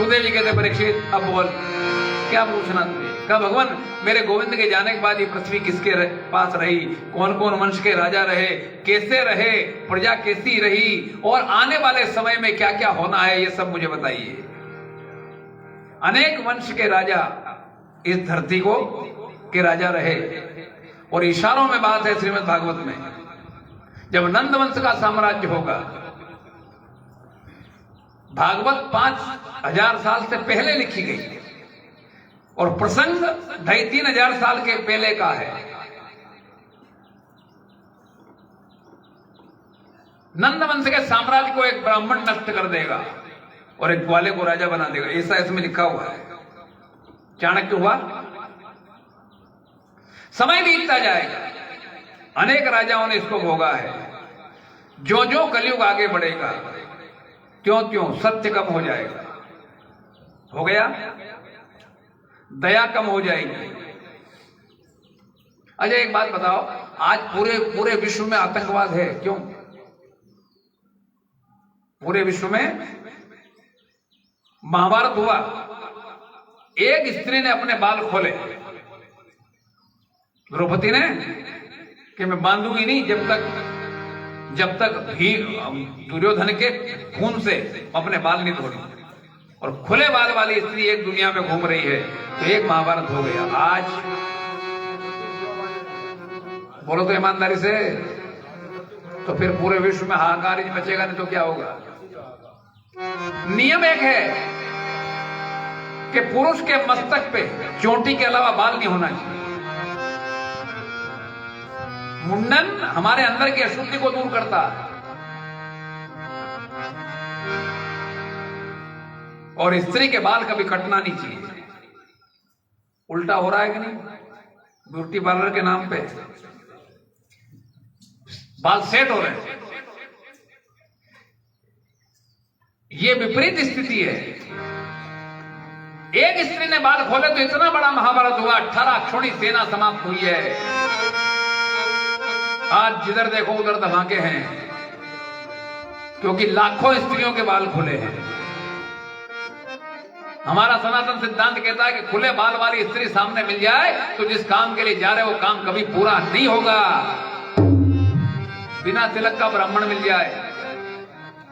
सुखदेव जी कहते परीक्षित अब बोल क्या पूछना तुझे। कहा भगवान मेरे गोविंद के जाने के बाद ये पृथ्वी किसके पास रही, कौन कौन वंश के राजा रहे, कैसे रहे, प्रजा कैसी रही, और आने वाले समय में क्या क्या होना है, ये सब मुझे बताइए। अनेक वंश के राजा इस धरती को के राजा रहे, और इशारों में बात है श्रीमद् भागवत में, जब नंद वंश का साम्राज्य होगा, भागवत 5000 साल से पहले लिखी गई और प्रसंग 2500-3000 साल के पहले का है। नंद वंश के साम्राज्य को एक ब्राह्मण नष्ट कर देगा और एक ग्वाले को राजा बना देगा, ऐसा इसमें लिखा हुआ है। चाणक्य हुआ, समय बीतता जाएगा, अनेक राजाओं ने इसको भोगा है। जो जो कलयुग आगे बढ़ेगा त्यों त्यों सत्य कम हो जाएगा, हो गया, दया कम हो जाएगी। अच्छा एक बात बताओ, आज पूरे पूरे विश्व में आतंकवाद है, क्यों? पूरे विश्व में महाभारत हुआ, एक स्त्री ने अपने बाल खोले, द्रौपदी ने, कि मैं बांधूंगी नहीं जब तक दुर्योधन के खून से अपने बाल नहीं धोड़ी, और खुले बाल वाली स्त्री एक दुनिया में घूम रही है, तो एक महाभारत हो गया। आज बोलो तो ईमानदारी से, तो फिर पूरे विश्व में हाहाकार ही मचेगा, नहीं तो क्या होगा? नियम एक है कि पुरुष के मस्तक पे चोटी के अलावा बाल नहीं होना चाहिए। मुंडन हमारे अंदर की अशुद्धि को दूर करता है, और स्त्री के बाल कभी कटना नहीं चाहिए। उल्टा हो रहा है कि नहीं? ब्यूटी पार्लर के नाम पे बाल सेट हो रहे हैं, ये विपरीत स्थिति है। एक स्त्री ने बाल खोले तो इतना बड़ा महाभारत हुआ, 18 अक्षौणी सेना समाप्त हुई है। आज जिधर देखो उधर धमाके हैं, क्योंकि लाखों स्त्रियों के बाल खुले हैं। हमारा सनातन सिद्धांत कहता है कि खुले बाल वाली स्त्री सामने मिल जाए तो जिस काम के लिए जा रहे हो वो काम कभी पूरा नहीं होगा। बिना तिलक का ब्राह्मण मिल जाए,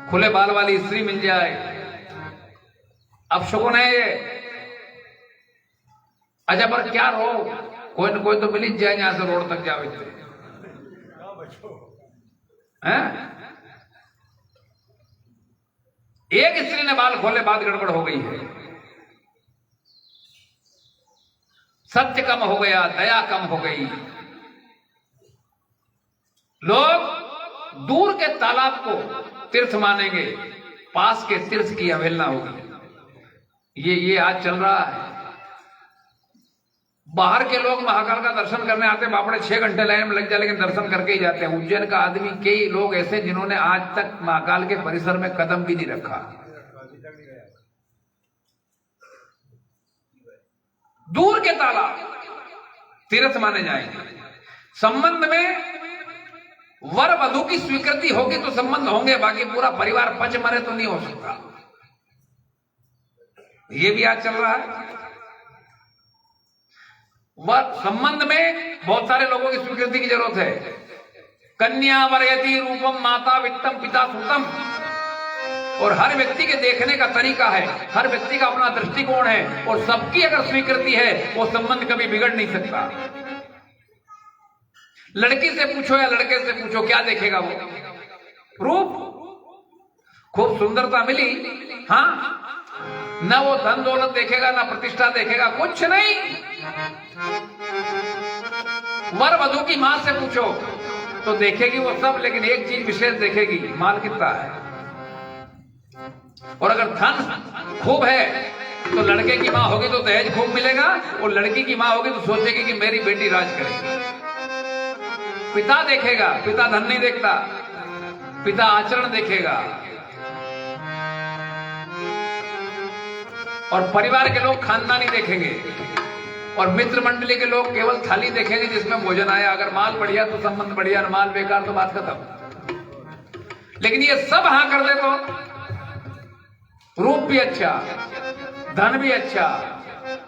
खुले बाल वाली स्त्री मिल जाए, अब शगुन है ये। अच्छा पर क्या रो, कोई न कोई तो मिल जाए यहां से रोड तक जावे हैं? एक स्त्री ने बाल खोले, बात गड़बड़ हो गई है। सत्य कम हो गया, दया कम हो गई। लोग दूर के तालाब को तीर्थ मानेंगे, पास के तीर्थ की अवहेलना होगी। ये आज चल रहा है। बाहर के लोग महाकाल का दर्शन करने आते हैं, बापड़े 6 घंटे लाइन में लग जाए, लेकिन दर्शन करके ही जाते हैं। उज्जैन का आदमी, कई लोग ऐसे जिन्होंने आज तक महाकाल के परिसर में कदम भी नहीं रखा। दूर के तालाब तीर्थ माने जाएंगे। संबंध में वर वधु की स्वीकृति होगी तो संबंध होंगे, बाकी पूरा परिवार पच मरे तो नहीं हो सकता। ये भी आज चल रहा है। वह संबंध में बहुत सारे लोगों की स्वीकृति की जरूरत है। कन्या वरयति रूपम माता वित्तम पिता सुतम, और हर व्यक्ति के देखने का तरीका है, हर व्यक्ति का अपना दृष्टिकोण है, और सबकी अगर स्वीकृति है वो संबंध कभी बिगड़ नहीं सकता। लड़की से पूछो या लड़के से पूछो, क्या देखेगा वो? रूप, खूब सुंदरता मिली, हाँ, न वो धन दौलत देखेगा, ना प्रतिष्ठा देखेगा, कुछ नहीं। वर वधु की मां से पूछो तो देखेगी वो सब, लेकिन एक चीज विशेष देखेगी, माल कितना है। और अगर धन खूब है तो लड़के की मां होगी तो दहेज खूब मिलेगा, और लड़की की मां होगी तो सोचेगी कि मेरी बेटी राज करेगी। पिता देखेगा, पिता धन नहीं देखता, पिता आचरण देखेगा। और परिवार के लोग खानदानी देखेंगे, और मित्र मंडली के लोग केवल थाली देखेंगे जिसमें भोजन आया। अगर माल बढ़िया तो संबंध बढ़िया, माल बेकार तो बात खत्म। लेकिन ये सब हाँ कर दे रूप भी अच्छा, धन भी अच्छा,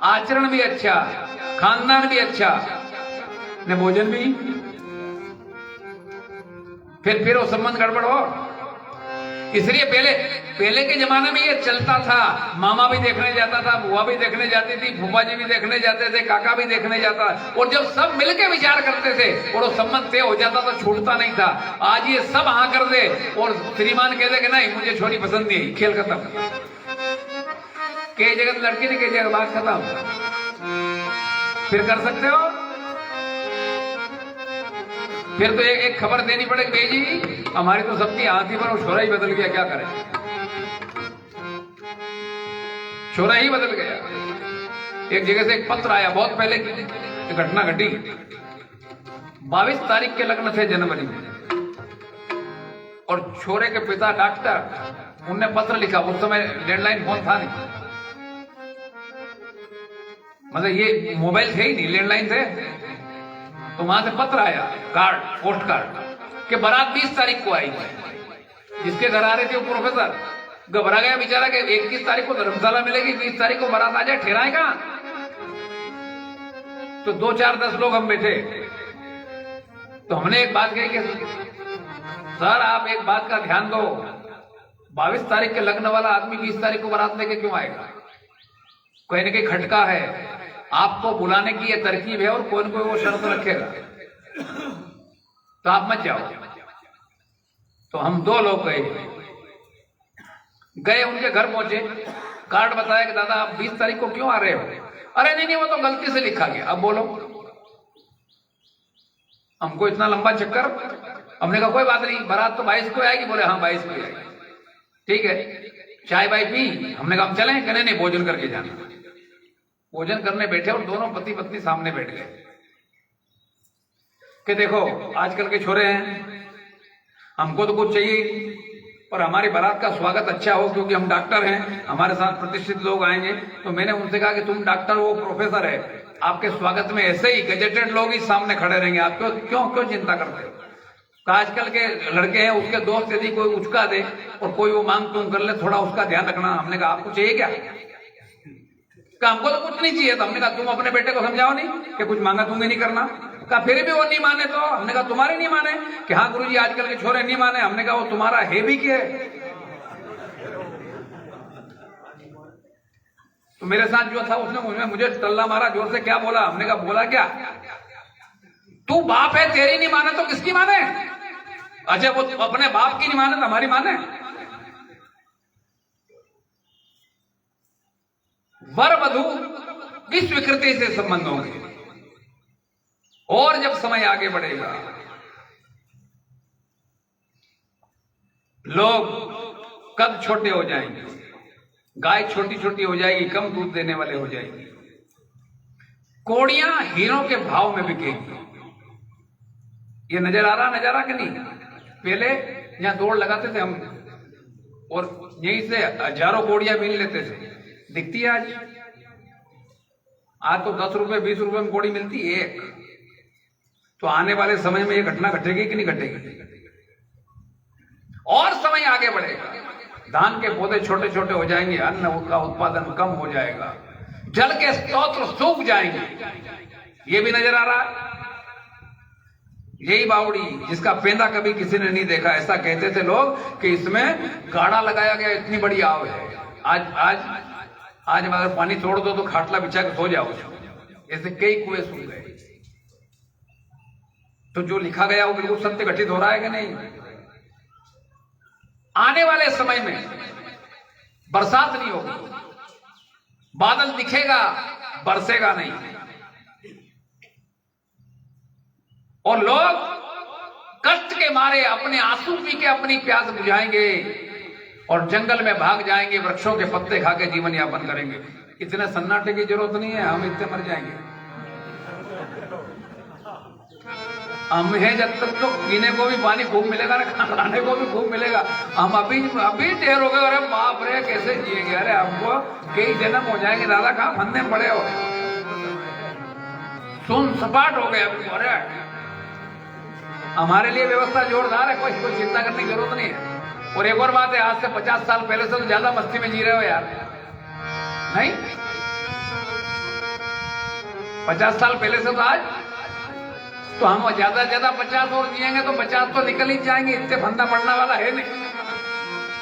आचरण भी अच्छा, खानदान भी अच्छा, ने भोजन भी, फिर वो संबंध गड़बड़ हो। इसलिए पहले के जमाने में ये चलता था, मामा भी देखने जाता था, बुआ भी देखने जाती थी, फूफा जी भी देखने जाते थे, काका भी देखने जाता, और जब सब मिलके विचार करते थे और वो संबंध तय हो जाता तो छूटता नहीं था। आज ये सब हाँ कर दे और श्रीमान कह दे कि नहीं मुझे छोरी पसंद नहीं, खेल खत्म। कई जगह लड़की ने कई जगह बात खत्म। फिर कर सकते हो, फिर तो एक खबर देनी पड़ेगी, बेजी हमारी तो सबकी आंधी पर छोरा ही बदल गया, क्या करें, छोरा ही बदल गया। एक जगह से एक पत्र आया, बहुत पहले की घटना घटी। 22 तारीख के लग्न थे जनवरी में, और छोरे के पिता डॉक्टर, उनने पत्र लिखा। उस समय लैंडलाइन फोन था नहीं, मतलब ये मोबाइल थे ही नहीं, लैंडलाइन थे। तो वहां से पत्र आया, कार्ड, पोस्ट कार्ड कि बारात 20 तारीख को आई थी। जिसके घर आ रहे थे वो प्रोफेसर घबरा गया बेचारा कि 21 तारीख को धर्मशाला मिलेगी, 20 तारीख को बारात आ जाए, ठहराए कहां। तो 2 4 10 लोग हम बैठे, तो हमने एक बात कही कि सर आप एक बात का ध्यान दो, 22 तारीख के लग्न वाला आदमी 20 तारीख को बारात लेके क्यों आएगा, कहीं ना कहीं खटका है, आपको बुलाने की ये तरकीब है और कोई न कोई वो शर्त रखेगा, तो आप मत जाओ। तो हम 2 लोग गए, उनके घर पहुंचे, कार्ड बताया कि दादा आप 20 तारीख को क्यों आ रहे हो। अरे नहीं वो तो गलती से लिखा गया। अब बोलो, हमको इतना लंबा चक्कर। हमने कहा कोई बात नहीं, बारात तो 22 को आएगी। बोले हाँ 22 को आएगी, ठीक है, चाय बाई पी। हमने कहा हम चलें, कहने नहीं भोजन करके जाना। भोजन करने बैठे और दोनों पति पत्नी सामने बैठ गए कि देखो आजकल के छोरे हैं, हमको तो कुछ चाहिए और हमारी बारात का स्वागत अच्छा हो, क्योंकि हम डॉक्टर हैं, हमारे साथ प्रतिष्ठित लोग आएंगे। तो मैंने उनसे कहा कि तुम डॉक्टर हो, प्रोफेसर है, आपके स्वागत में ऐसे ही गजेटेड लोग ही सामने खड़े रहेंगे, आप क्यों चिंता करते हो। आजकल के लड़के हैं, उसके दोस्त यदि कोई उचका दे और कोई वो मांग तुम कर ले, थोड़ा उसका ध्यान रखना। हमने कहा आपको चाहिए क्या, हमको तो कुछ नहीं चाहिए। तो हमने कहा तुम अपने बेटे को समझाओ नहीं कि कुछ मांगा दूंगे नहीं करना। कहा फिर भी वो नहीं माने, तो हमने कहा तुम्हारे नहीं माने कि हाँ गुरुजी आजकल के छोरे नहीं माने। हमने कहा वो तुम्हारा है भी क्या। तो मेरे साथ जो था उसने मुझे टल्ला मारा जोर से, क्या बोला। हमने कहा बोला क्या, तू बाप है, तेरी नहीं माने तो किसकी माने। अच्छा वो अपने बाप की नहीं माने तो हमारी माने। वर वधू की स्वीकृति से संबंध होंगे, और जब समय आगे बढ़ेगा लोग कद छोटे हो जाएंगे, गाय छोटी छोटी हो जाएगी, कम दूध देने वाले हो जाएंगे, कोड़ियां हीरों के भाव में बिकेंगी। ये नजर आ रहा नजारा कि नहीं। पहले यहां दौड़ लगाते थे हम और यहीं से हजारों कोड़ियां बीन लेते थे, दिखती है आज तो 10 रुपए 20 रुपए में कोड़ी मिलती है एक। तो आने वाले समय में ये घटना घटेगी कि नहीं घटेगी, और समय आगे बढ़ेगा, धान के पौधे छोटे छोटे हो जाएंगे, अन्न का उत्पादन कम हो जाएगा, जल के स्रोत सूख जाएंगे। ये भी नजर आ रहा है। यही बावड़ी जिसका पेंदा कभी किसी ने नहीं देखा, ऐसा कहते थे लोग कि इसमें गाड़ा लगाया गया, इतनी बड़ी आव है। आज अगर पानी छोड़ दो तो खाटला बिछा के सो जाओ। ऐसे कई कुएं सूख गए। तो जो लिखा गया वो बिल्कुल सत्य घटित हो रहा है कि नहीं। आने वाले समय में बरसात नहीं होगी, बादल दिखेगा बरसेगा नहीं, और लोग कष्ट के मारे अपने आंसू पी के अपनी प्यास बुझाएंगे और जंगल में भाग जाएंगे, वृक्षों के पत्ते खा के जीवन यापन करेंगे। इतने सन्नाटे की जरूरत नहीं है, हम इतने मर जाएंगे। हम हैं जब तक तो पीने को भी पानी खूब मिलेगा ना, खाने को भी खूब मिलेगा। हम अभी ढेर हो गए, अरे बाप रे कैसे जिएंगे। अरे हमको कई जन्म हो जाएंगे दादा, कहाँ फंदे पड़े हो, सुन सपाट हो गए। अरे हमारे लिए व्यवस्था जोरदार है, कोई चिंता करने की जरूरत नहीं है। और एक और बात है, आज से 50 साल पहले से तो ज्यादा मस्ती में जी रहे हो यार, नहीं? 50 साल पहले से तो आज तो हम ज्यादा ज्यादा 50 और जिएंगे तो 50 तो निकल ही जाएंगे, इतने फंदा पड़ने वाला है नहीं,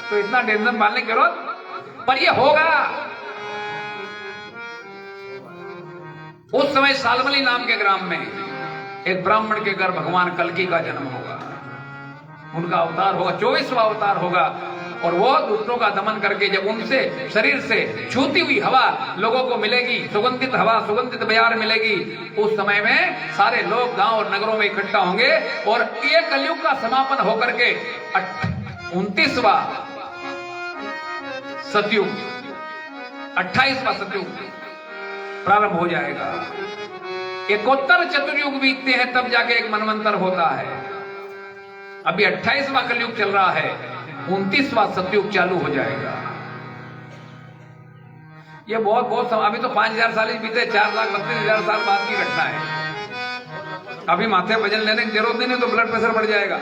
तो इतना टेंशन पालने की जरूरत। पर ये होगा। उस समय सालमली नाम के ग्राम में एक ब्राह्मण के घर भगवान कल्की का जन्म होगा, उनका अवतार होगा, 24वां अवतार होगा। और वो दुष्टों का दमन करके जब उनसे शरीर से छूती हुई हवा लोगों को मिलेगी, सुगंधित हवा, सुगंधित बयार मिलेगी, उस समय में सारे लोग गांव और नगरों में इकट्ठा होंगे और ये कलयुग का समापन होकर के 29वां सतयुग, 28वां सतयुग प्रारंभ हो जाएगा। एकोत्तर चतुर्युग बीतते हैं तब जाके एक मनवंतर होता है। अभी 28वां कलयुग चल रहा है, 29वां सतयुग चालू हो जाएगा। ये बहुत अभी तो 5000 साल ही बीते, 4,32,000 साल बाद की घटना है। अभी माथे वजन लेने की जरूरत नहीं तो ब्लड प्रेशर बढ़ जाएगा।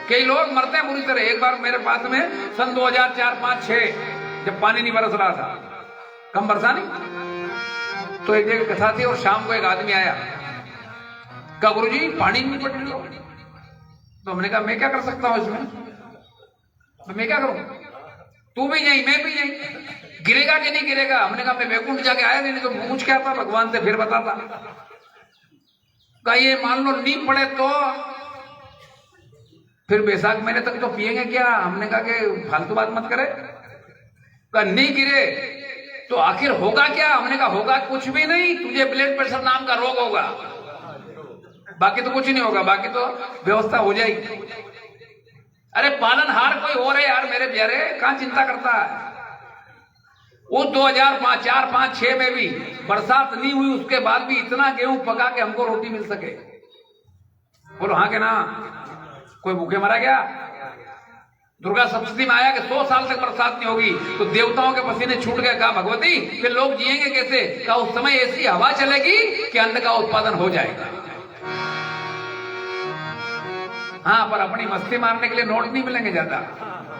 कई लोग मरते हैं बुरी तरह। एक बार मेरे पास में सन 2004, 5, 6 जब पानी नहीं बरस रहा था, कम बरसा नहीं, तो एक जगह कथा थी और शाम को एक आदमी आया, कहा गुरुजी पानी नहीं पड़ रही हो। तो हमने कहा मैं क्या कर सकता हूं इसमें, तो मैं क्या करूं, तू भी नहीं मैं भी नहीं, गिरेगा कि नहीं गिरेगा। हमने कहा मैं वैकुंठ जाके आया नहीं तो पूछ क्या था भगवान से, फिर बताता। कहा ये मान लो नींद पड़े तो फिर बैसाख महीने तक तो पिएंगे क्या। हमने कहा कि फालतू बात मत करे। कहा नहीं गिरे तो आखिर होगा क्या। हमने कहा होगा कुछ भी नहीं, तुझे ब्लड प्रेशर नाम का रोग होगा, बाकी तो कुछ नहीं होगा, बाकी तो व्यवस्था हो जाएगी। अरे पालनहार कोई और है यार मेरे प्यारे, कहां चिंता करता है। वो 2005, 4, 5, 6 में भी बरसात नहीं हुई, उसके बाद भी इतना गेहूं पका के हमको रोटी मिल सके। बोलो हाँ के ना, कोई भूखे मरा क्या। दुर्गा सप्तमी में आया कि 100 साल तक बरसात नहीं होगी, तो देवताओं के पसीने छूट गए। कहा भगवती फिर लोग जिएंगे कैसे। कहा उस समय ऐसी हवा चलेगी कि अन्न का उत्पादन हो जाएगा। हाँ, पर अपनी मस्ती मारने के लिए नोट नहीं मिलेंगे ज्यादा,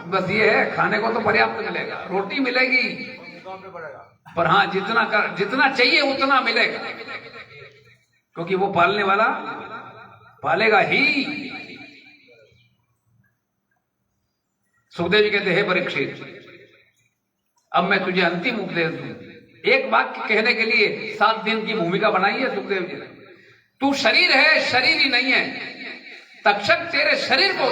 बस ये है खाने को तो पर्याप्त मिलेगा, रोटी मिलेगी, पर हाँ जितना चाहिए उतना मिलेगा, क्योंकि वो पालने वाला पालेगा ही। सुखदेव जी कहते हैं परीक्षित, अब मैं तुझे अंतिम उपदेश दूं। एक वाक्य कहने के लिए 7 दिन की भूमिका बनाई है सुखदेव जी ने। तू शरीर है, शरीर ही नहीं है। तक्षक तेरे शरीर को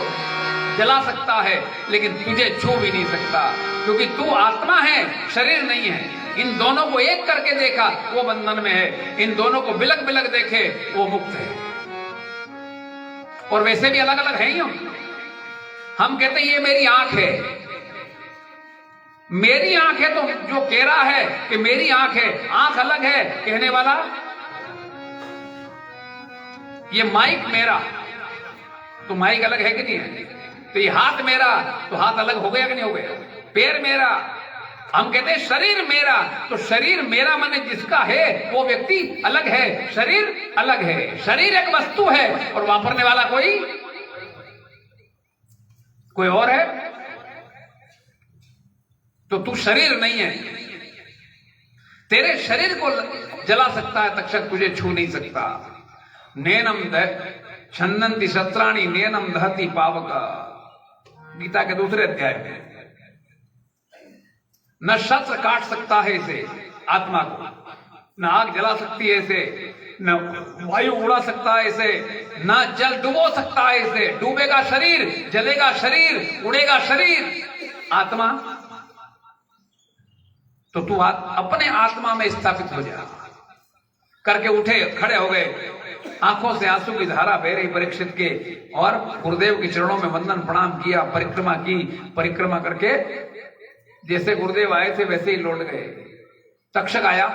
जला सकता है लेकिन तुझे छू भी नहीं सकता, क्योंकि तू आत्मा है, शरीर नहीं है। इन दोनों को एक करके देखा वो बंधन में है, इन दोनों को बिलक बिलक देखे वो मुक्त है। और वैसे भी अलग अलग है ही हम कहते हैं ये मेरी आंख है, मेरी आंख है, तो जो कह रहा है कि मेरी आंख है, आंख अलग है कहने वाला। ये माइक मेरा, तो माइक अलग है कि नहीं है। तो ये हाथ मेरा, तो हाथ अलग हो गया कि नहीं हो गया। पैर मेरा, हम कहते हैं शरीर मेरा, तो शरीर मेरा माने जिसका है वो व्यक्ति अलग है, शरीर अलग है। शरीर एक वस्तु है और वापरने वाला कोई और है। तो तू शरीर नहीं है। तेरे शरीर को जला सकता है तक्षक, तुझे छू नहीं सकता। नैनम छन्नंति शस्त्राणि नैनम दहति पावक, गीता के दूसरे अध्याय में। न शस्त्र काट सकता है इसे, आत्मा को, न आग जला सकती है इसे, न वायु उड़ा सकता है इसे, न जल डुबो सकता है इसे। डूबेगा शरीर, जलेगा शरीर, उड़ेगा शरीर, आत्मा। तो तू अपने आत्मा में स्थापित हो जा। करके उठे, खड़े हो गए, आंखों से आंसू की धारा बह रही परीक्षित के, और गुरुदेव के चरणों में वंदन प्रणाम किया, परिक्रमा की। परिक्रमा करके जैसे गुरुदेव आए थे वैसे ही लौट गए। तक्षक आया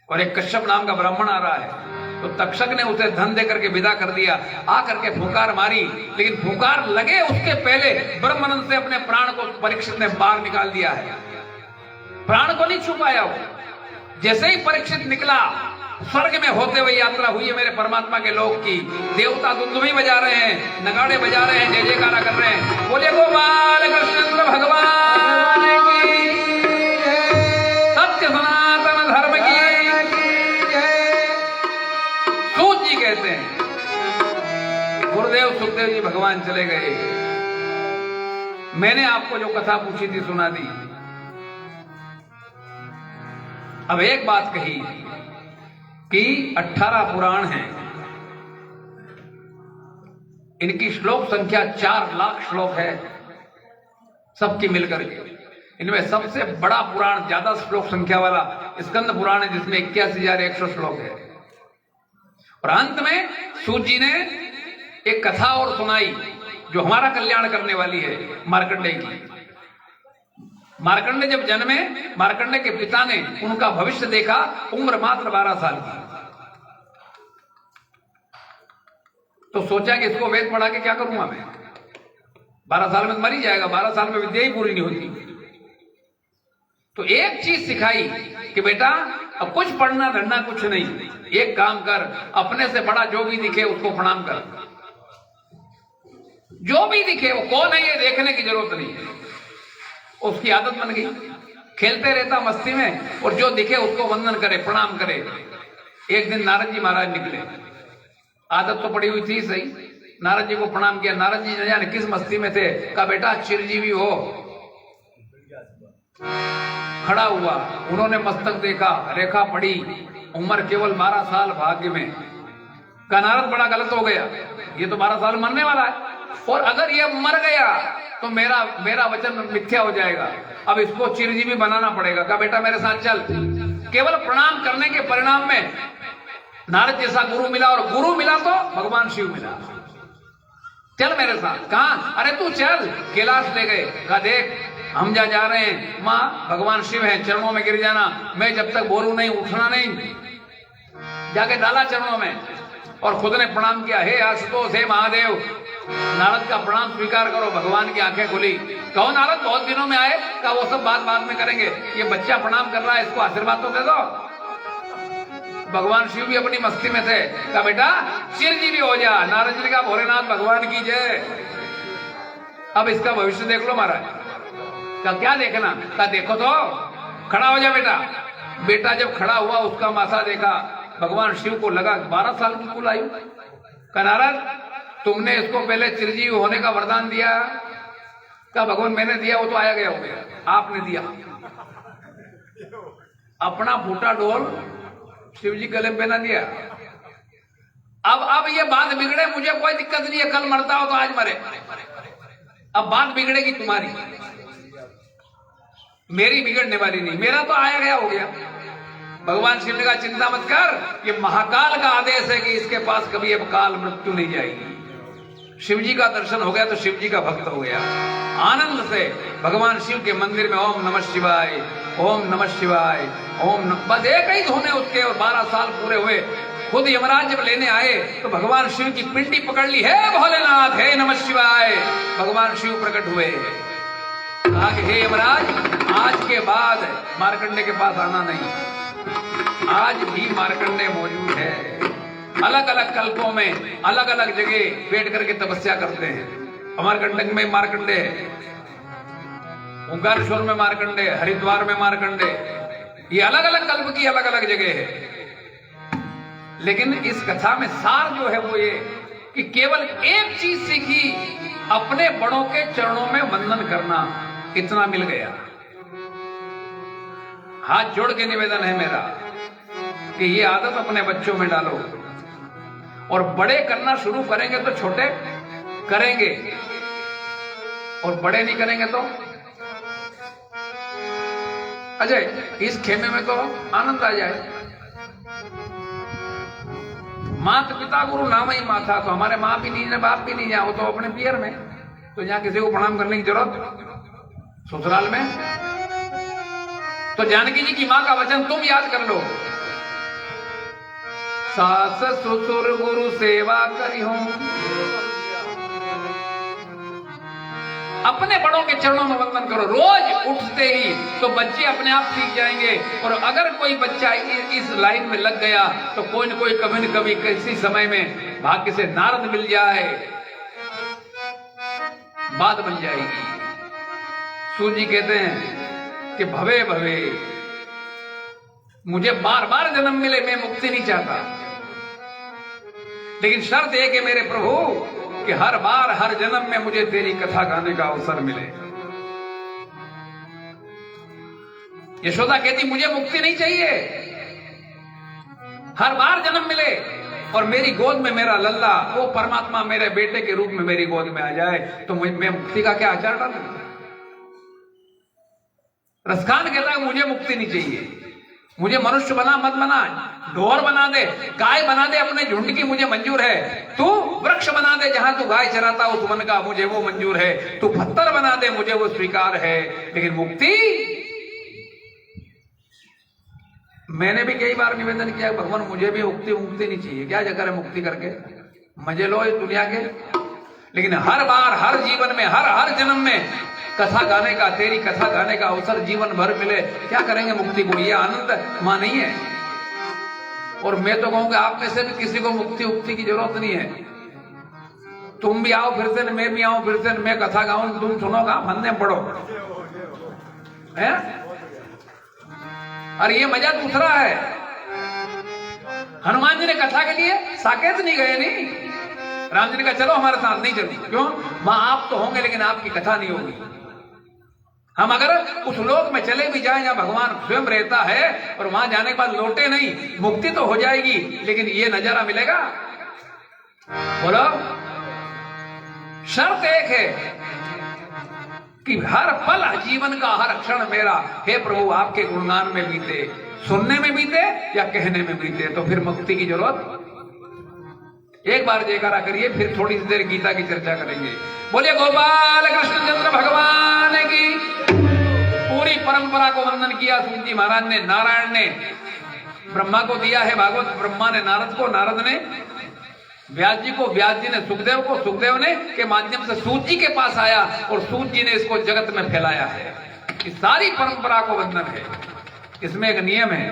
और एक कश्यप नाम का ब्राह्मण आ रहा है, तो तक्षक ने उसे धन देकर के विदा कर दिया। आकर के फुंकार मारी, लेकिन फुंकार लगे उसके पहले ब्रह्मानंद से अपने प्राण को परीक्षित ने बाहर निकाल दिया है। प्राण को नहीं छुपाया वो। जैसे ही परीक्षित निकला, स्वर्ग में होते हुए यात्रा हुई है मेरे परमात्मा के लोक की। देवता दुंदुभी बजा रहे हैं, नगाड़े बजा रहे हैं, जय जयकारा कर रहे हैं। बोले गोपाल कृष्ण भगवान की, सत्य सनातन धर्म की। सूत जी कहते हैं गुरुदेव सुखदेव जी भगवान चले गए, मैंने आपको जो कथा पूछी थी सुना दी। अब एक बात कही कि 18 पुराण हैं, इनकी श्लोक संख्या 4 लाख श्लोक है सबकी मिलकर के। इनमें सबसे बड़ा पुराण, ज्यादा श्लोक संख्या वाला स्कंद पुराण है, जिसमें 81,100 श्लोक है। और अंत में सूत जी ने एक कथा और सुनाई जो हमारा कल्याण करने वाली है, मार्कंडेय की। मार्कंडेय जब जन्मे, मार्कंडेय के पिता ने उनका भविष्य देखा, उम्र मात्र 12 साल की। तो सोचा कि इसको वेद पढ़ा के क्या करूंगा मैं, 12 साल में तो मर ही जाएगा, 12 साल में विद्या ही पूरी नहीं होती। तो एक चीज सिखाई कि बेटा अब कुछ पढ़ना धरना कुछ नहीं, एक काम कर, अपने से बड़ा जो भी दिखे उसको प्रणाम कर। जो भी दिखे वो कौन है ये देखने की जरूरत नहीं है। उसकी आदत बन गई, खेलते रहता मस्ती में, और जो दिखे उसको वंदन करे, प्रणाम करे। एक दिन नारद जी महाराज निकले, आदत तो पड़ी हुई थी सही, नारद जी को प्रणाम किया। नारद जी न जाने किस मस्ती में थे, कहा बेटा चिरंजीवी हो। खड़ा हुआ, उन्होंने मस्तक देखा, रेखा पड़ी, उम्र केवल 12 साल, भाग्य में। कहा नारद बड़ा गलत हो गया, ये तो 12 साल मरने वाला है, और अगर ये मर गया तो मेरा वचन मिथ्या हो जाएगा, अब इसको चिरंजीवी बनाना पड़ेगा। कहा बेटा मेरे साथ चल। केवल प्रणाम करने के परिणाम में नारद जैसा गुरु मिला, और गुरु मिला तो भगवान शिव मिला। चल मेरे साथ। कहा? अरे तू चल। कैलाश ले गए, कहा देख हम जा रहे हैं, माँ भगवान शिव हैं, चरणों में गिर जाना, मैं जब तक बोलूं नहीं उठना नहीं। जाके डाला चरणों में और खुद ने प्रणाम किया, हे आशुतोष, हे महादेव, नारद का प्रणाम स्वीकार करो। भगवान की आंखें खुली। कहो नारद बहुत दिनों में आए? कहा वो सब बात बाद में करेंगे, ये बच्चा प्रणाम कर रहा है, इसको आशीर्वाद तो दे दो। भगवान शिव भी अपनी मस्ती में थे। कहा बेटा चिरंजीवी हो जा। नारद जी ने कहा भोलेनाथ भगवान की जय, अब इसका भविष्य देख लो महाराज। कहा क्या देखना? कहा देखो तो, खड़ा हो जा बेटा। बेटा जब खड़ा हुआ, उसका माथा देखा, भगवान शिव को लगा 12 साल की कुल आयु। कहा नारद तुमने इसको पहले चिरंजीवी होने का वरदान दिया? कहा भगवान मैंने दिया, वो तो आया गया हो गया, आपने दिया। अपना फूटा डोल शिव जी गले पे ना दिया। अब ये बात बिगड़े, मुझे कोई दिक्कत नहीं है, कल मरता हो तो आज मरे, अब बात बिगड़ेगी तुम्हारी, मेरी बिगड़ने वाली नहीं। मेरा तो आया गया हो गया। भगवान शिव ने कहा चिंता मत कर, ये महाकाल का आदेश है कि इसके पास कभी अब काल मृत्यु नहीं जाएगी। शिव जी का दर्शन हो गया तो शिव जी का भक्त हो गया। आनंद से भगवान शिव के मंदिर में ओम नमः शिवाय, ओम नमः शिवाय, बस एक ही धुन है उसके, और 12 साल पूरे हुए। खुद यमराज जब लेने आए तो भगवान शिव की पिंडी पकड़ ली, हे भोलेनाथ, हे नमः शिवाय। भगवान शिव प्रकट हुए, कहा कि हे यमराज, आज के बाद मार्कंडेय के पास आना नहीं। आज भी मार्कंडेय मौजूद है, अलग अलग कल्पों में अलग अलग जगह बैठ करके तपस्या करते हैं। अमरकंटक में मार्कंडेय है, ओंकारेश्वर में मार्कंडेय, हरिद्वार में मार्कंडेय, ये अलग अलग कल्प की अलग अलग जगह है। लेकिन इस कथा में सार जो है वो ये कि केवल एक चीज सीखी, अपने बड़ों के चरणों में वंदन करना, इतना मिल गया। हाथ जोड़ के निवेदन है मेरा कि ये आदत अपने बच्चों में डालो, और बड़े करना शुरू करेंगे तो छोटे करेंगे, और बड़े नहीं करेंगे तो अजय इस खेमे में तो आनंद आ जाए। माता पिता गुरु नाम ही माथा, तो हमारे माँ भी नहीं है, बाप भी नहीं है, वो तो अपने पियर में, तो यहाँ किसी को प्रणाम करने की जरूरत? ससुराल में तो जानकी जी की माँ का वचन तुम याद कर लो, सास ससुर गुरु सेवा करी हूं, अपने बड़ों के चरणों में वंदन करो। रोज उठते ही तो बच्चे अपने आप सीख जाएंगे। और अगर कोई बच्चा इस लाइन में लग गया तो कोई न कोई कभी न कभी किसी समय में भाग्य से नारद मिल जाए, बात बन जाएगी। सूत जी कहते हैं कि भवे भवे मुझे बार बार जन्म मिले, मैं मुक्ति नहीं चाहता, लेकिन शर्त है कि मेरे प्रभु कि हर बार हर जन्म में मुझे तेरी कथा गाने का अवसर मिले। यशोदा कहती मुझे मुक्ति नहीं चाहिए, हर बार जन्म मिले और मेरी गोद में मेरा लल्ला, वो परमात्मा मेरे बेटे के रूप में मेरी गोद में आ जाए, तो मैं मुक्ति का क्या आचार डालूं? रसखान कहता है मुझे मुक्ति नहीं चाहिए, मुझे मनुष्य बना मत बना, ढोर बना दे, गाय बना दे अपने झुंड की, मुझे मंजूर है। तू वृक्ष बना दे जहां तू गाय चराता उस वन का, मुझे वो मंजूर है। तू पत्थर बना दे, मुझे वो स्वीकार है, लेकिन मुक्ति। मैंने भी कई बार निवेदन किया भगवान मुझे भी मुक्ति नहीं चाहिए, क्या चक्कर है मुक्ति करके, मजे लो इस दुनिया के। लेकिन हर बार हर जीवन में हर जन्म में कथा गाने का, तेरी कथा गाने का अवसर जीवन भर मिले, क्या करेंगे मुक्ति को? यह आनंद मां नहीं है। और मैं तो कहूंगा आप में से भी किसी को मुक्ति की जरूरत नहीं है। तुम भी आओ फिर से, मैं भी आऊं फिर से, मैं कथा गाऊं, तुम सुनोगा, फंदे पढ़ो है। और ये मजा दूसरा है। हनुमान जी ने कथा के लिए साकेत नहीं गए, नहीं। राम जी ने कहा चलो हमारे साथ, नहीं चलती। क्यों? मां आप तो होंगे लेकिन आपकी कथा नहीं होगी। हम अगर उस लोक में चले भी जाएं जहां भगवान स्वयं रहता है और वहां जाने के बाद लौटे नहीं, मुक्ति तो हो जाएगी लेकिन ये नजारा मिलेगा? बोलो। शर्त एक है कि हर पल जीवन का हर क्षण मेरा, हे प्रभु आपके गुणगान में बीते, सुनने में बीते या कहने में बीते, तो फिर मुक्ति की जरूरत। एक बार जयकारा करिए, फिर थोड़ी सी देर गीता की चर्चा करेंगे। बोलिए गोपाल कृष्ण चंद्र भगवान की। पूरी परंपरा को वंदन किया सूत जी महाराज ने। नारायण ने ब्रह्मा को दिया है भागवत, ब्रह्मा ने नारद को, नारद ने व्यास जी को, व्यास जी ने सुखदेव को, सुखदेव ने के माध्यम से सूत जी के पास आया और सूत जी ने इसको जगत में फैलाया है। इस सारी परंपरा को वंदन है। इसमें एक नियम है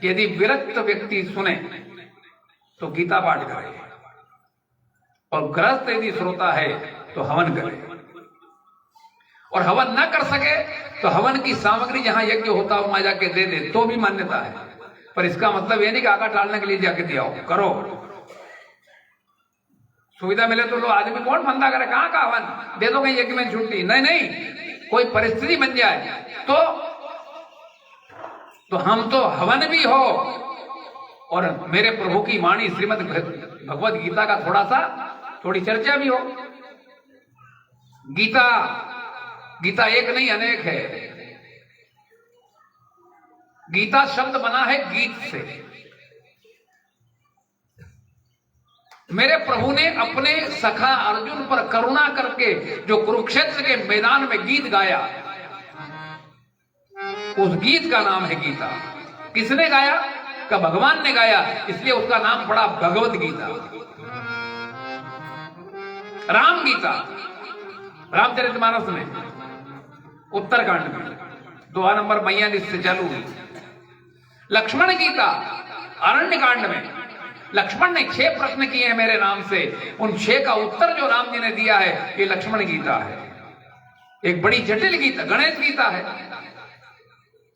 कि यदि विरक्त व्यक्ति सुने तो गीता पाठ करे, और ग्रस्त यदि श्रोता है तो हवन करे, और हवन न कर सके तो हवन की सामग्री जहां यज्ञ होता हो वहां जाके दे दे, तो भी मान्यता है। पर इसका मतलब यह नहीं कि आगा टालने के लिए जाके दिया हो, करो। सुविधा मिले तो लो, आदमी कौन फंदा करे, कहां का हवन दे दो कहीं यज्ञ में छुट्टी, नहीं नहीं, कोई परिस्थिति बन जाए तो हम तो हवन भी हो और मेरे प्रभु की वाणी श्रीमद् भगवत गीता का थोड़ी चर्चा भी हो। गीता एक नहीं अनेक है। गीता शब्द बना है गीत से। मेरे प्रभु ने अपने सखा अर्जुन पर करुणा करके जो कुरुक्षेत्र के मैदान में गीत गाया, उस गीत का नाम है गीता। किसने गाया? का भगवान ने गाया, इसलिए उसका नाम पड़ा भगवत गीता। राम गीता रामचरितमानस में उत्तरकांड में 2 नंबर 42 से चालू हुई। लक्ष्मण गीता अरण्य कांड में लक्ष्मण ने 6 प्रश्न किए हैं मेरे नाम से, उन 6 का उत्तर जो राम जी ने दिया है ये लक्ष्मण गीता है। एक बड़ी जटिल गीता गणेश गीता है।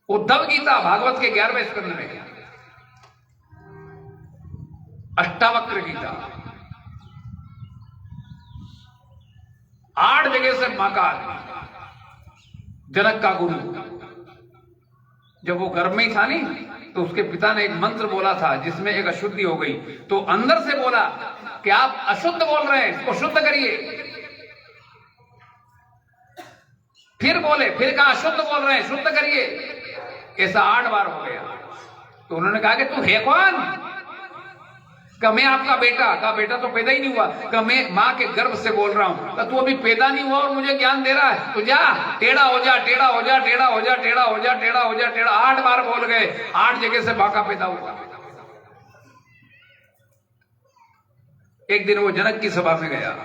उद्धव गीता भागवत के 11वें स्कंद में। अष्टावक्र गीता 8 जगह से महाकाल जनक का गुरु, जब वो गर्भ में ही था नहीं तो उसके पिता ने एक मंत्र बोला था जिसमें एक अशुद्धि हो गई, तो अंदर से बोला कि आप अशुद्ध बोल रहे हैं, इसको शुद्ध करिए। फिर बोले, फिर कहा अशुद्ध बोल रहे हैं, शुद्ध करिए। ऐसा 8 बार हो गया। तो उन्होंने कहा कि तू है कौन? का मैं आपका बेटा। का बेटा तो पैदा ही नहीं हुआ। का मैं मां के गर्भ से बोल रहा हूं। का तू अभी पैदा नहीं हुआ और मुझे ज्ञान दे रहा है? तो जा टेढ़ा हो जा, टेढ़ा हो जा, टेढ़ा हो जा, टेढ़ा हो जा, टेढ़ा हो जा, टेढ़ा। 8 बार बोल गए, 8 जगह से बाका पैदा हुआ। एक दिन वो जनक की सभा में गया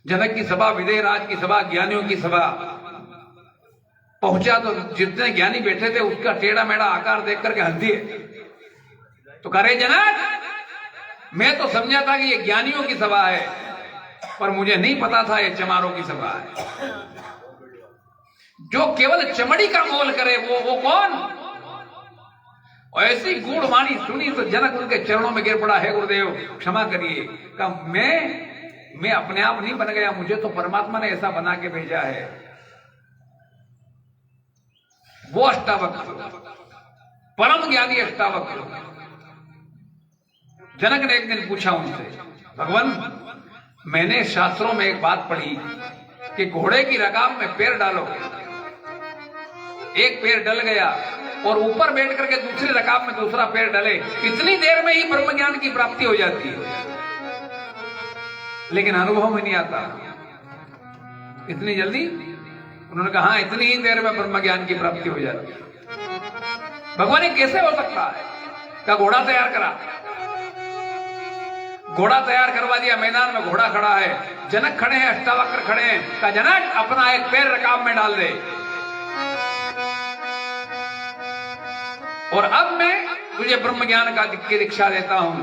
जनक की सभा, विदेहराज की सभा, ज्ञानियों की सभा पहुंचा तो जितने ज्ञानी बैठे थे उसका टेढ़ा मेढ़ा आकार देख करके हंस दिए। तो करे जनक, मैं तो समझा था कि ये ज्ञानियों की सभा है, पर मुझे नहीं पता था ये चमारों की सभा है। जो केवल चमड़ी का मोल करे वो कौन? और ऐसी गूढ़ वाणी सुनी तो जनक उनके चरणों में गिर पड़ा, है गुरुदेव क्षमा करिए। कहा मैं अपने आप नहीं बन गया, मुझे तो परमात्मा ने ऐसा बना के भेजा है। वो अष्टावक्र, परम ज्ञानी अष्टावक्र। जनक ने एक दिन पूछा उनसे, भगवान मैंने शास्त्रों में एक बात पढ़ी कि घोड़े की रकाब में पैर डालो, एक पैर डल गया और ऊपर बैठ करके दूसरी रकाब में दूसरा पैर डले, इतनी देर में ही ब्रह्म ज्ञान की प्राप्ति हो जाती है। लेकिन अनुभव में नहीं आता इतनी जल्दी। उन्होंने कहा हाँ, इतनी ही देर में ब्रह्म ज्ञान की प्राप्ति हो जाती है। भगवान ये कैसे हो सकता है? का घोड़ा तैयार करा, घोड़ा तैयार करवा दिया, मैदान में घोड़ा खड़ा है, जनक खड़े हैं, अष्टावक्र खड़े हैं। कहा जनक अपना एक पैर रकाब में डाल दे और अब मैं तुझे ब्रह्म ज्ञान की दीक्षा देता हूं।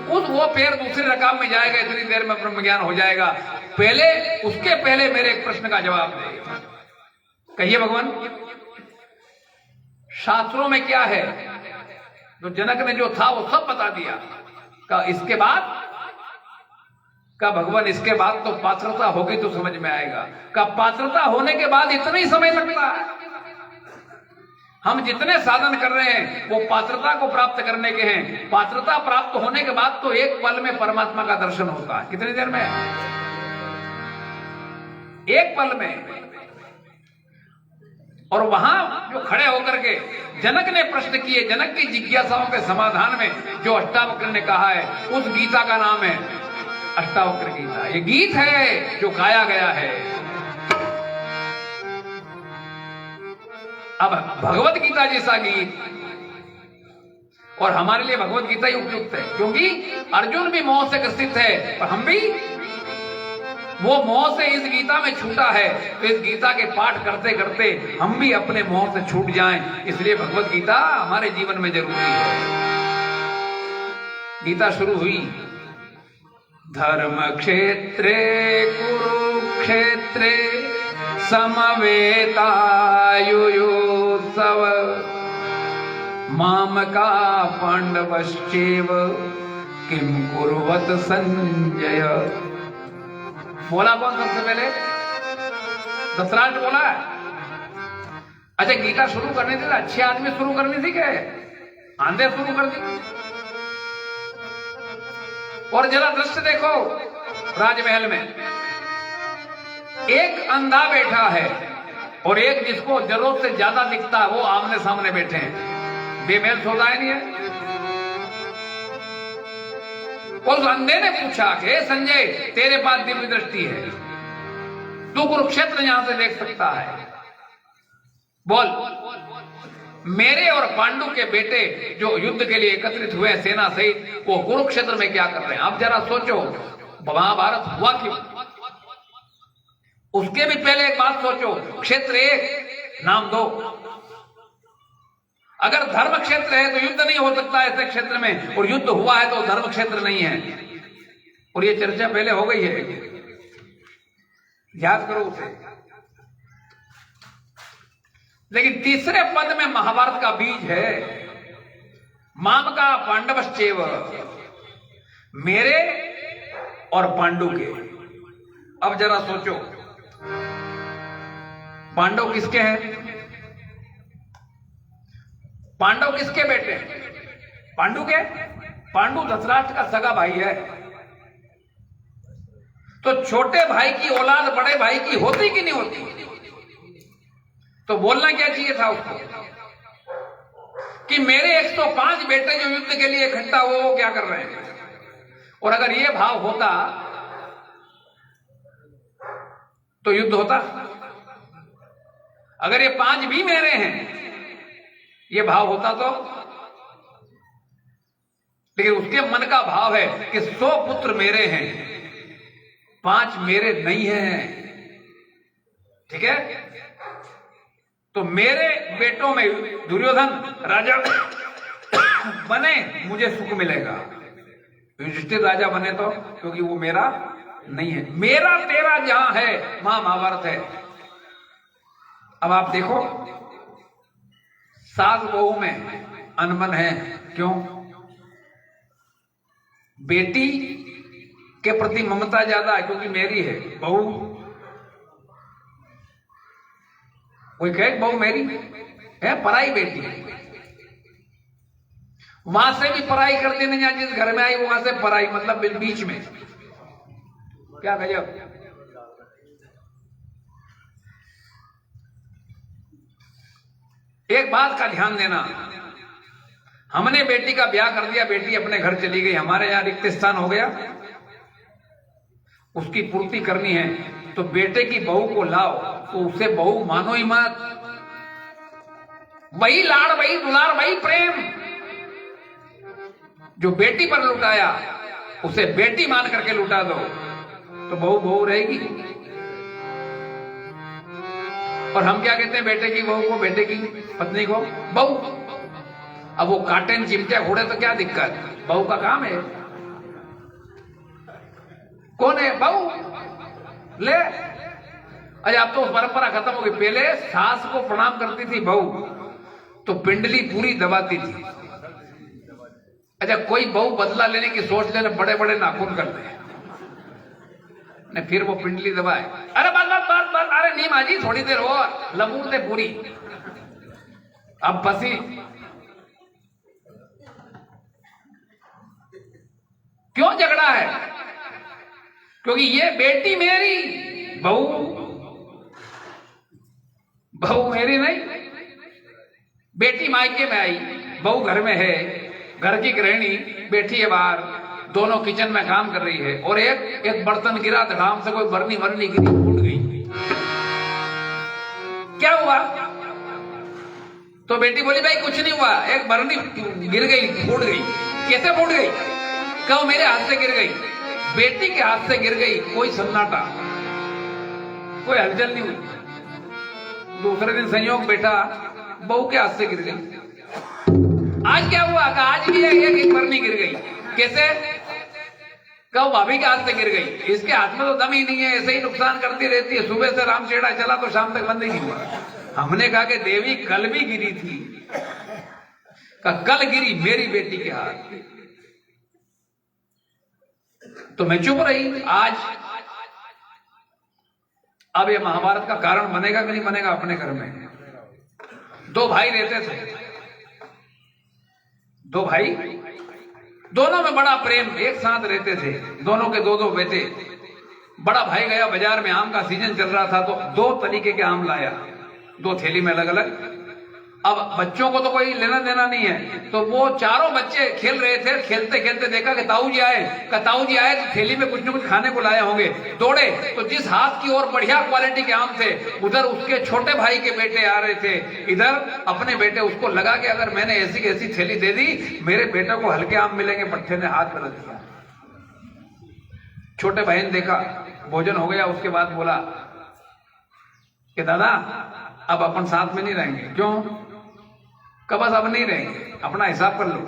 वो पैर दूसरी रकाब में जाएगा, इतनी देर में ब्रह्म ज्ञान हो जाएगा। उसके पहले मेरे एक प्रश्न का जवाब दे। कहिए भगवान, शास्त्रों में क्या है? तो जनक ने जो था वो सब बता दिया। का इसके बाद का भगवान इसके बाद तो पात्रता होगी तो समझ में आएगा। का पात्रता होने के बाद इतना ही समय लगता है। हम जितने साधन कर रहे हैं वो पात्रता को प्राप्त करने के हैं। पात्रता प्राप्त होने के बाद तो एक पल में परमात्मा का दर्शन होता है। कितनी देर में? एक पल में। और वहां जो खड़े होकर के जनक ने प्रश्न किए, जनक की जिज्ञासाओं के समाधान में जो अष्टावक्र ने कहा है, उस गीता का नाम है अष्टावक्र गीता। ये गीत है जो गाया गया है। अब भगवत गीता जैसा गीत, और हमारे लिए भगवत गीता ही उपयुक्त है, क्योंकि अर्जुन भी मोह से ग्रसित है और हम भी वो मोह से इस गीता में छूटा है। तो इस गीता के पाठ करते करते हम भी अपने मोह से छूट जाएं। इसलिए भगवत गीता हमारे जीवन में जरूरी है। गीता शुरू हुई, धर्म क्षेत्रे कुरुक्षेत्रे समवेतायुयुत्सव मामका पांडवश्चैव किम कुर्वत संजय। बोला कौन सबसे पहले? दशरथ बोला। अच्छा, गीता शुरू करने थी, अच्छे आदमी शुरू करनी थी क्या? आंधे शुरू कर दी। और जरा दृश्य देखो, राजमहल में एक अंधा बैठा है और एक जिसको जरूरत से ज्यादा दिखता है वो आमने सामने बैठे हैं। बेमेल सौदा है नहीं है। उस अंधे ने पूछा कि संजय, तेरे पास दिव्य दृष्टि है, तू कुरुक्षेत्र यहां से देख सकता है, बोल मेरे और पांडु के बेटे जो युद्ध के लिए एकत्रित हुए सेना सहित, वो कुरुक्षेत्र में क्या कर रहे हैं? आप जरा सोचो, महाभारत हुआ क्यों? उसके भी पहले एक बात सोचो, क्षेत्र एक नाम दो। अगर धर्म क्षेत्र है तो युद्ध नहीं हो सकता ऐसे क्षेत्र में, और युद्ध हुआ है तो धर्म क्षेत्र नहीं है। और ये चर्चा पहले हो गई है, याद करो उसे। लेकिन तीसरे पद में महाभारत का बीज है, माम का पांडवश्चैव, मेरे और पांडु के। अब जरा सोचो, पांडव किसके हैं? पांडव किसके बेटे? पांडु के। पांडु धृतराष्ट्र का सगा भाई है। तो छोटे भाई की औलाद बड़े भाई की होती कि नहीं होती? तो बोलना क्या चाहिए था उसको कि मेरे 105 बेटे जो युद्ध के लिए इकट्ठा हुए वो क्या कर रहे हैं? और अगर ये भाव होता तो युद्ध होता। अगर ये 5 भी मेरे हैं, ये भाव होता तो। लेकिन उसके मन का भाव है कि 100 पुत्र मेरे हैं, 5 मेरे नहीं हैं। ठीक है, तो मेरे बेटों में दुर्योधन राजा बने, मुझे सुख मिलेगा। युधिष्ठिर राजा बने तो, क्योंकि वो मेरा नहीं है। मेरा तेरा जहां है वहां महाभारत है। अब आप देखो, सास बहू में अनबन है। क्यों? बेटी के प्रति ममता ज्यादा है, क्योंकि मेरी है। बहू, कोई कहे बहू मेरी है, पराई बेटी है। वहां से भी पराई कर देने, या जिस घर में आई वहां से पराई, मतलब बीच में। क्या गजब। एक बात का ध्यान देना, हमने बेटी का ब्याह कर दिया, बेटी अपने घर चली गई, हमारे यहां रिक्त स्थान हो गया, उसकी पूर्ति करनी है तो बेटे की बहू को लाओ, तो उसे बहू मानो ही मत। वही लाड़, वही दुलार, वही प्रेम जो बेटी पर लुटाया, उसे बेटी मान करके लुटा दो, तो बहू बहू रहेगी। और हम क्या कहते हैं बेटे की बहू को, बेटे की पत्नी को बहू। अब वो काटे न चिमटे घोड़े तो क्या दिक्कत, बहू का काम है। कौन है बहू? ले, अरे अब तो परंपरा खत्म हो गई। पहले सास को प्रणाम करती थी बहू, तो पिंडली पूरी दबाती थी। अच्छा, कोई बहू बदला लेने की सोच लेने बड़े बड़े नाखून करते हैं, ने फिर वो पिंडली दबाए। अरे बस बस बस बस, अरे नहीं माजी थोड़ी देर और, लबूरते पूरी। अब बसी क्यों झगड़ा है? क्योंकि ये बेटी मेरी, बहू बहू मेरी नहीं। बेटी मायके में आई, बहू घर में है, घर की गृहिणी बैठी है बाहर, दोनों किचन में काम कर रही है, और एक बर्तन गिरा, धड़ाम से कोई बरनी गिरी, फूट गई। क्या हुआ? तो बेटी बोली भाई कुछ नहीं हुआ, एक बरनी गिर गई, फूट गई। कैसे फूट गई? कहो मेरे हाथ से गिर गई। बेटी के हाथ से गिर गई, कोई सन्नाटा, कोई हलचल नहीं हुई। दूसरे दिन संयोग बेटा बहू के हाथ से गिर गई। आज क्या हुआ? आज भी एक बरनी गिर गई। कैसे? कहो भाभी के हाथ से गिर गई। इसके हाथ में तो दम ही नहीं है, ऐसे ही नुकसान करती रहती है। सुबह से रामचेड़ा चला तो शाम तक बंद ही नहीं हुआ। हमने कहा कि देवी कल भी गिरी थी। कल गिरी मेरी बेटी के हाथ, तो मैं चुप रही। आज अब ये महाभारत का कारण बनेगा कि नहीं बनेगा? अपने घर में 2 भाई रहते थे, 2 भाई, दोनों में बड़ा प्रेम, एक साथ रहते थे, दोनों के 2-2 बेटे। बड़ा भाई गया बाजार में, आम का सीजन चल रहा था, तो 2 तरीके के आम लाया, 2 थैली में अलग अलग। अब बच्चों को तो कोई लेना देना नहीं है, तो वो चारों बच्चे खेल रहे थे। खेलते खेलते देखा कि ताऊ जी आए, तो थैली में कुछ न कुछ खाने को लाए होंगे। दौड़े तो जिस हाथ की ओर बढ़िया क्वालिटी के आम थे, उधर उसके छोटे भाई के बेटे आ रहे थे, इधर अपने बेटे। उसको लगा कि अगर मैंने ऐसी ऐसी थैली दे दी, मेरे बेटे को हल्के आम मिलेंगे। पट्टे ने हाथ में रख दिया। छोटे भाई ने देखा, भोजन हो गया, उसके बाद बोला कि दादा अब अपन साथ में नहीं रहेंगे। क्यों? का बस अब नहीं रहेंगे, अपना हिसाब कर लो।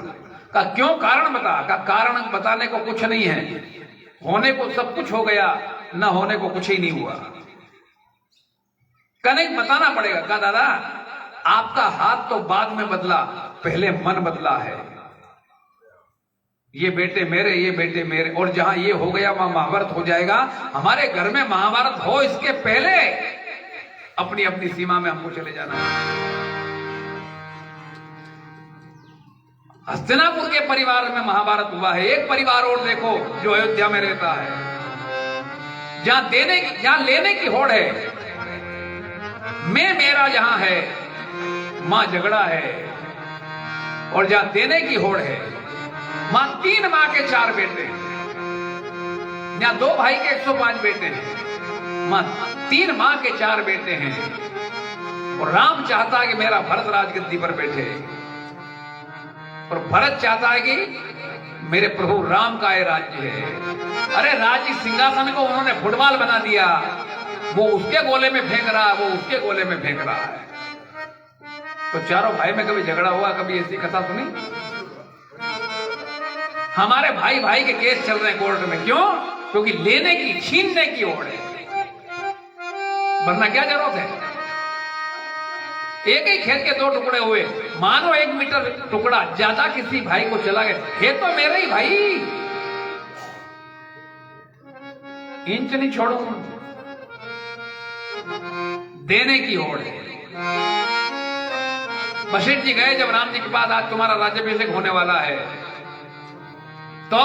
का क्यों? कारण बता। का कारण बताने को कुछ नहीं है, होने को सब कुछ हो गया, ना होने को कुछ ही नहीं हुआ। का नहीं बताना पड़ेगा। का दादा आपका हाथ तो बाद में बदला, पहले मन बदला है। ये बेटे मेरे, ये बेटे मेरे, और जहां ये हो गया वहां महाभारत हो जाएगा। हमारे घर में महाभारत हो, इसके पहले अपनी अपनी सीमा में हमको चले जाना है। हस्तिनापुर के परिवार में महाभारत हुआ है। एक परिवार और देखो जो अयोध्या में रहता है, जहां लेने की होड़ है। मैं मेरा जहां है, मां झगड़ा है, और जहां देने की होड़ है, मां 3 मां के 4 बेटे, जहां 2 भाई के 105 बेटे हैं, मां 3 मां के 4 बेटे हैं। और राम चाहता है कि मेरा भरत राजगद्दी पर बैठे, और भरत चाहता है कि मेरे प्रभु राम का ये राज्य है। अरे राज्य सिंहासन को उन्होंने फुटबॉल बना दिया, वो उसके गोले में फेंक रहा है, वो उसके गोले में फेंक रहा है। तो चारों भाई में कभी झगड़ा हुआ, कभी ऐसी कथा सुनी? हमारे भाई भाई के केस चल रहे हैं कोर्ट में, क्यों? क्योंकि लेने की, छीनने की ओर है, वरना क्या जरूरत है? एक ही खेत के दो टुकड़े हुए, मानो 1 मीटर टुकड़ा ज्यादा किसी भाई को चला गया, खेत तो मेरा ही भाई, इंच नहीं छोड़ूंगा। देने की ओर है। वशिष्ठ जी गए जब राम जी के पास, आज तुम्हारा राज्याभिषेक होने वाला है, तो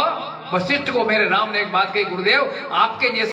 वशिष्ठ को मेरे राम ने एक बात कही, गुरुदेव आपके जैसे